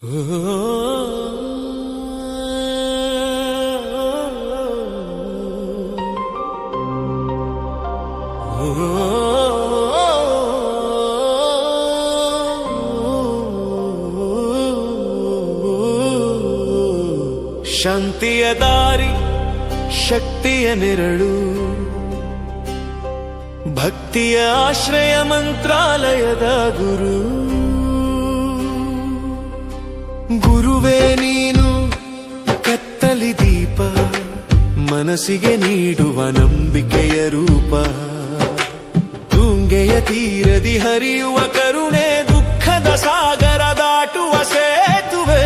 ಶಾಂತಿಯ ದಾರಿ ಶಕ್ತಿಯ ನೆರಳು, ಭಕ್ತಿಯ ಆಶ್ರಯ ಮಂತ್ರಾಲಯದ ಗುರು. ಗುರುವೇ ನೀನು ಕತ್ತಲಿ ದೀಪ, ಮನಸ್ಸಿಗೆ ನೀಡುವ ನಂಬಿಕೆಯ ರೂಪ. ತುಂಗೆಯ ತೀರದಿ ಹರಿಯುವ ಕರುಣೆ, ದುಃಖದ ಸಾಗರ ದಾಟುವ ಸೇತುವೆ.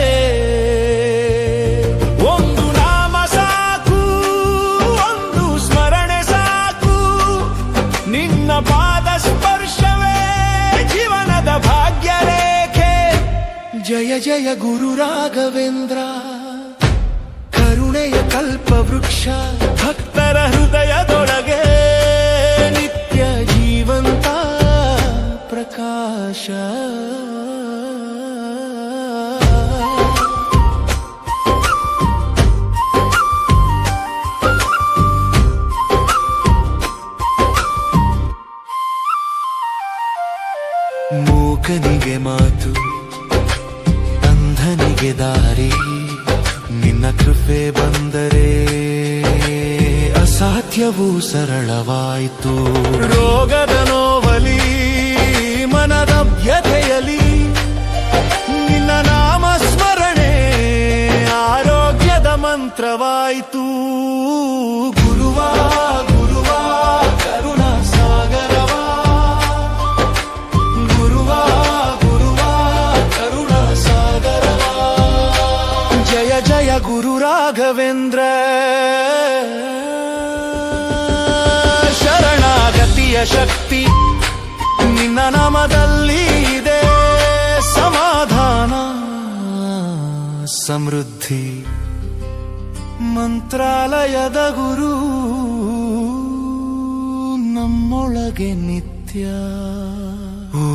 ಒಂದು ನಾಮ ಸಾಕು, ಒಂದು ಸ್ಮರಣೆ ಸಾಕು, ನಿನ್ನ ಪಾದ ಸ್ಪರ್ಶವೇ ಜೀವನದ ಭಾಗ್ಯ ರೇಖೆ. ಜಯ ಜಯ ಗುರು ರಾಘವೇಂದ್ರ, ಕರುಣೆಯ ಕಲ್ಪ ವೃಕ್ಷ, ಭಕ್ತರ ಹೃದಯದೊಳಗೆ ನಿತ್ಯ ಜೀವಂತ ಪ್ರಕಾಶ. ಮೂಕನಿಗೆ ಮಾತು, ಅಂಧನಿಗೆ ದಾರಿ, ನಿನ್ನ ಕೃಪೆ ಬಂದರೆ ಅಸಾಧ್ಯವೂ ಸರಳವಾಯಿತು. ರೋಗದ ನೋವಲಿ, ಮನದ ವ್ಯಥೆಯಲಿ, ನಿನ್ನ ನಾಮ ಸ್ಮರಣೆ ಆರೋಗ್ಯದ ಮಂತ್ರವಾಯಿತು. ಗುರುವಾ ಗುರುವಾ ಕರುಣಾ ಸಾಗರವಾ, ಗುರುವಾ ಗುರುವಾ ಕರುಣಾ ಸಾಗರವಾ. ಜಯ ಜಯ ಗುರು ರಾಘವೇಂದ್ರ, ಶರಣಾಗತಿಯ ಶಕ್ತಿ ನಿನ್ನ ನಾಮದಲ್ಲಿ ಇದೆ. ಸಮಾಧಾನ ಸಮೃದ್ಧಿ, ಮಂತ್ರಾಲಯದ ಗುರು ನಮ್ಮೊಳಗೆ ನಿತ್ಯ. ಓ